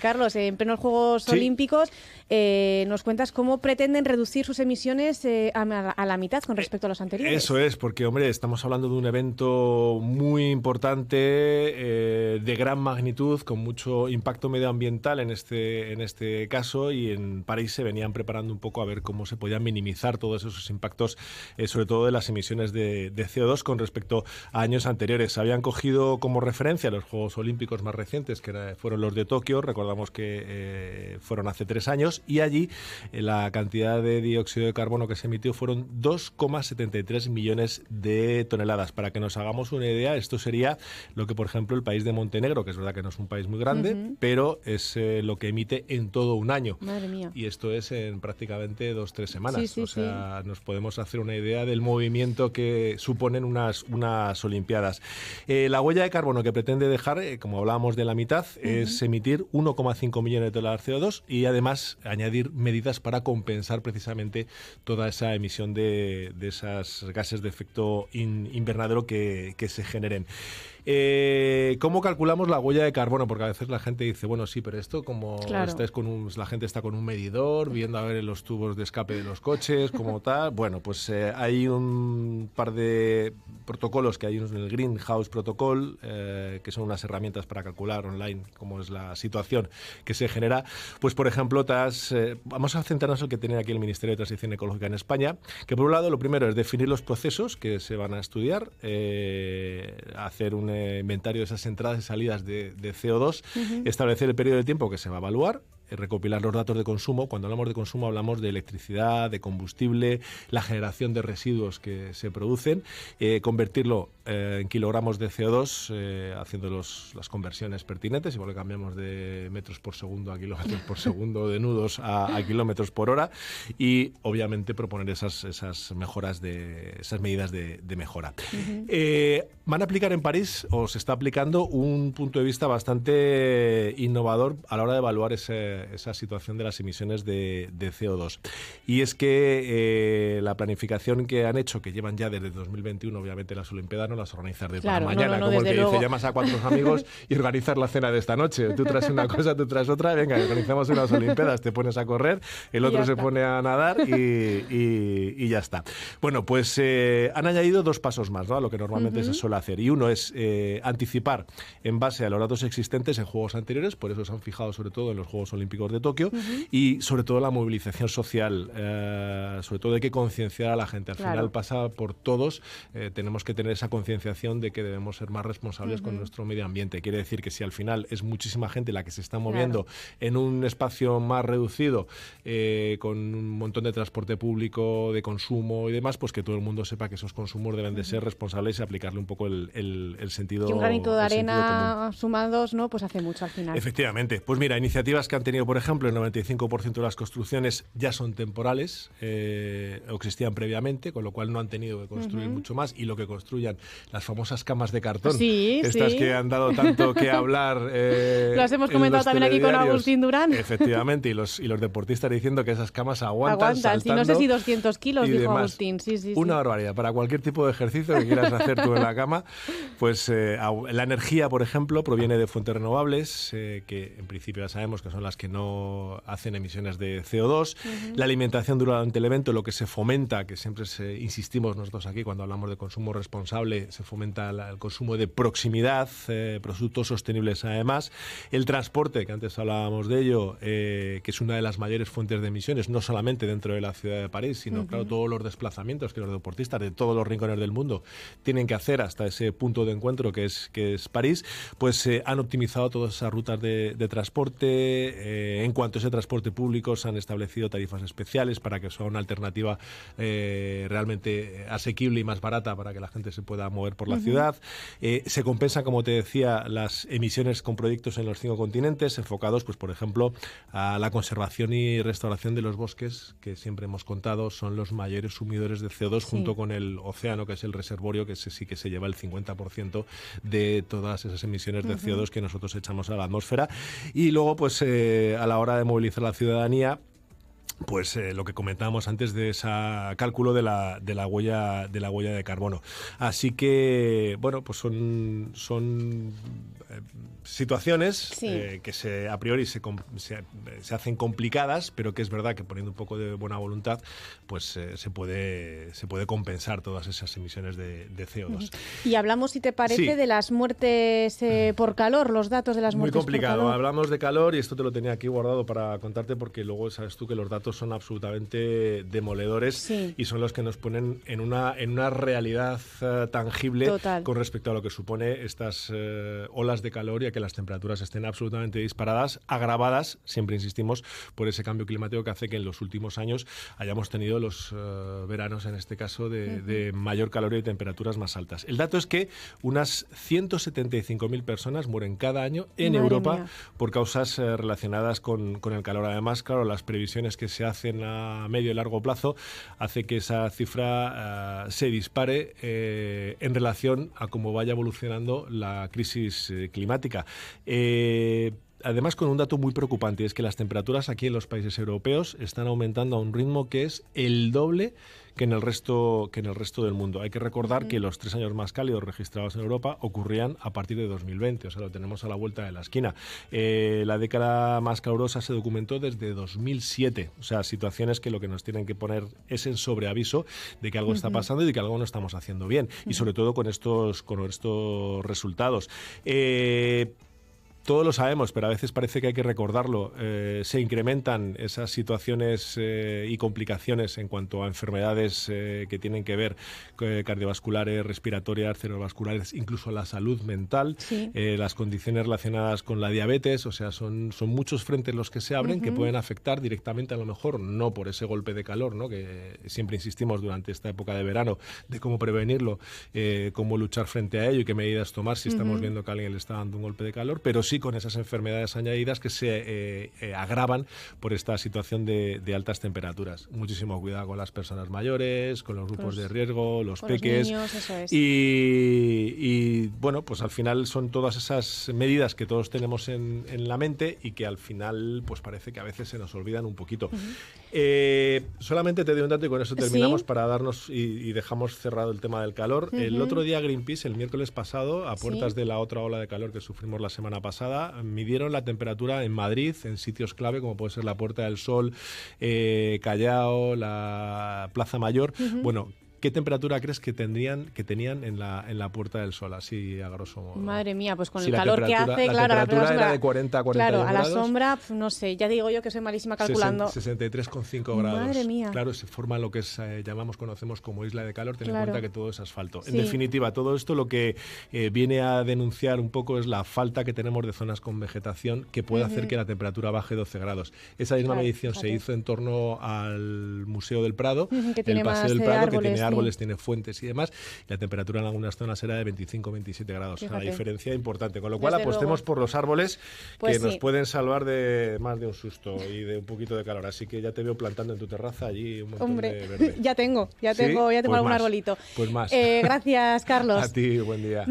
Carlos, en plenos Juegos Olímpicos, nos cuentas cómo pretenden reducir sus emisiones a la mitad con respecto a los anteriores. Eso es, porque, hombre, estamos hablando de un evento muy importante, de gran magnitud, con mucho impacto medioambiental en este caso, y en París se venían preparando un poco a ver cómo se podían minimizar todos esos impactos, sobre todo de las emisiones de CO2 con respecto a años anteriores. Se habían cogido como referencia los Juegos Olímpicos más recientes, que fueron los de Tokio. Recordamos que fueron hace 3 años, y allí la cantidad de dióxido de carbono que se emitió fueron 2,73 millones de toneladas. Para que nos hagamos una idea, esto sería lo que, por ejemplo, el país de Montenegro, que es verdad que no es un país muy grande, pero es lo que emite en todo un año. Madre mía. Y esto es en prácticamente 2-3 semanas. Sí, o sea, nos podemos hacer una idea del movimiento que suponen unas Olimpiadas. La huella de carbono que pretende dejar, como hablábamos de la mitad, es emitir 1,5 millones de toneladas de CO2 y además añadir medidas para compensar precisamente toda esa emisión de esos gases de efecto invernadero que se generen. ¿Cómo calculamos la huella de carbono? Porque a veces la gente dice, bueno, sí, pero esto como la gente está con un medidor, viendo a ver los tubos de escape de los coches, como tal. Bueno, pues hay un par de protocolos que hay en el Greenhouse Protocol, que son unas herramientas para calcular online cómo es la situación que se genera. Pues, por ejemplo, vamos a centrarnos en el que tiene aquí el Ministerio de Transición Ecológica en España, que por un lado lo primero es definir los procesos que se van a estudiar, hacer un inventario de esas entradas y salidas de CO2, establecer el periodo de tiempo que se va a evaluar, recopilar los datos de consumo. Cuando hablamos de consumo hablamos de electricidad, de combustible, la generación de residuos que se producen, convertirlo en kilogramos de CO2, haciendo las conversiones pertinentes, igual que cambiamos de metros por segundo a kilómetros por segundo, de nudos a kilómetros por hora, y obviamente proponer esas mejoras, esas medidas de mejora. Van a aplicar en París, o se está aplicando, un punto de vista bastante innovador a la hora de evaluar esa situación de las emisiones de CO2. Y es que la planificación que han hecho, que llevan ya desde 2021, obviamente las Olimpiadas no las organizas de para mañana, como el que dice, llamas a 4 amigos y organizas la cena de esta noche. Tú traes una cosa, tú traes otra, venga, organizamos unas Olimpiadas, te pones a correr, el otro se pone a nadar y ya está. Bueno, pues han añadido 2 pasos más, ¿no?, a lo que normalmente se suele hacer. Y uno es anticipar en base a los datos existentes en juegos anteriores, por eso se han fijado sobre todo en los Juegos Olímpicos de Tokio, y sobre todo la movilización social, sobre todo hay que concienciar a la gente. Al final pasa por todos, tenemos que tener esa concienciación de que debemos ser más responsables con nuestro medio ambiente. Quiere decir que si al final es muchísima gente la que se está moviendo en un espacio más reducido, con un montón de transporte público, de consumo y demás, pues que todo el mundo sepa que esos consumos deben de ser responsables y aplicarle un poco el sentido. Y un granito de arena sumados, ¿no?, pues hace mucho al final. Efectivamente. Pues mira, iniciativas que han tenido, por ejemplo, el 95% de las construcciones ya son temporales, o existían previamente, con lo cual no han tenido que construir mucho más, y lo que construyan, las famosas camas de cartón, estas que han dado tanto que hablar. Las hemos comentado también aquí con Agustín Durán. Efectivamente, y los deportistas diciendo que esas camas aguantan si no sé si 200 kilos, dijo Agustín. Una barbaridad. Para cualquier tipo de ejercicio que quieras hacer tú en la cama, pues la energía, por ejemplo, proviene de fuentes renovables, que en principio ya sabemos que son las que no hacen emisiones de CO2. La alimentación durante el evento, lo que se fomenta, que siempre insistimos nosotros aquí cuando hablamos de consumo responsable, se fomenta el consumo de proximidad, productos sostenibles además. El transporte, que antes hablábamos de ello, que es una de las mayores fuentes de emisiones, no solamente dentro de la ciudad de París, sino claro, todos los desplazamientos que los deportistas de todos los rincones del mundo tienen que hacer hasta ese punto de encuentro que es París, pues han optimizado todas esas rutas de transporte. En cuanto a ese transporte público, se han establecido tarifas especiales para que sea una alternativa realmente asequible y más barata para que la gente se pueda mover por la ciudad. Se compensan, como te decía, las emisiones con proyectos en los 5 continentes, enfocados, pues por ejemplo, a la conservación y restauración de los bosques, que siempre hemos contado son los mayores sumidores de CO2, junto con el océano, que es el reservorio, que ese sí que se lleva el 50% de todas esas emisiones de CO2 que nosotros echamos a la atmósfera. Y luego, pues a la hora de movilizar la ciudadanía, pues lo que comentábamos antes de ese cálculo de la huella de carbono. Así que, bueno, pues son situaciones que a priori se hacen complicadas, pero que es verdad que poniendo un poco de buena voluntad, pues se puede compensar todas esas emisiones de CO2. Y hablamos, si te parece, de las muertes por calor, los datos de las muertes por calor. Muy complicado. Hablamos de calor y esto te lo tenía aquí guardado para contarte, porque luego sabes tú que los datos son absolutamente demoledores y son los que nos ponen en una realidad tangible con respecto a lo que supone estas olas de calor y a que las temperaturas estén absolutamente disparadas, agravadas, siempre insistimos, por ese cambio climático que hace que en los últimos años hayamos tenido los veranos, en este caso, de mayor calor y de temperaturas más altas. El dato es que unas 175.000 personas mueren cada año en Europa por causas relacionadas con el calor. Además, claro, las previsiones que se hacen a medio y largo plazo hace que esa cifra se dispare en relación a cómo vaya evolucionando la crisis climática. Además, con un dato muy preocupante, es que las temperaturas aquí en los países europeos están aumentando a un ritmo que es el doble que en el resto del mundo. Hay que recordar que los 3 años más cálidos registrados en Europa ocurrían a partir de 2020, o sea, lo tenemos a la vuelta de la esquina. La década más calurosa se documentó desde 2007, o sea, situaciones que lo que nos tienen que poner es en sobreaviso de que algo está pasando y de que algo no estamos haciendo bien, y sobre todo con estos resultados. Todos lo sabemos, pero a veces parece que hay que recordarlo. Se incrementan esas situaciones y complicaciones en cuanto a enfermedades que tienen que ver cardiovasculares, respiratorias, cerebrovasculares, incluso la salud mental, las condiciones relacionadas con la diabetes. O sea, son muchos frentes los que se abren que pueden afectar directamente, a lo mejor, no por ese golpe de calor, ¿no?, que siempre insistimos durante esta época de verano, de cómo prevenirlo, cómo luchar frente a ello y qué medidas tomar si estamos viendo que alguien le está dando un golpe de calor, pero sí con esas enfermedades añadidas que se agravan por esta situación de altas temperaturas. Muchísimo cuidado con las personas mayores, con los grupos de riesgo, los peques. Los niños, eso es. Y bueno, pues al final son todas esas medidas que todos tenemos en la mente y que al final pues parece que a veces se nos olvidan un poquito. Solamente te doy un dato y con eso terminamos para darnos y dejamos cerrado el tema del calor. El otro día Greenpeace, el miércoles pasado, a puertas de la otra ola de calor que sufrimos la semana pasada, midieron la temperatura en Madrid, en sitios clave como puede ser la Puerta del Sol, Callao, la Plaza Mayor. Bueno, ¿qué temperatura crees que tenían en la Puerta del Sol, así a grosso modo? Madre mía, pues con el calor que hace, claro, la temperatura era de 40 a 41 grados. Claro, a la grados. sombra, no sé, ya digo yo que soy malísima calculando. 63,5 grados. Madre mía. Claro, se forma lo que conocemos como isla de calor, ten en cuenta que todo es asfalto. En definitiva, todo esto lo que viene a denunciar un poco es la falta que tenemos de zonas con vegetación que puede hacer que la temperatura baje 12 grados. Esa misma medición se hizo en torno al Museo del Prado, el Paseo del Prado, que tiene árboles, tiene fuentes y demás. La temperatura en algunas zonas era de 25-27 grados. Una diferencia importante. Con lo cual, apostemos por los árboles que nos pueden salvar de más de un susto y de un poquito de calor. Así que ya te veo plantando en tu terraza allí un montón de verde. ya tengo algún arbolito. Pues más. Gracias, Carlos. A ti, buen día.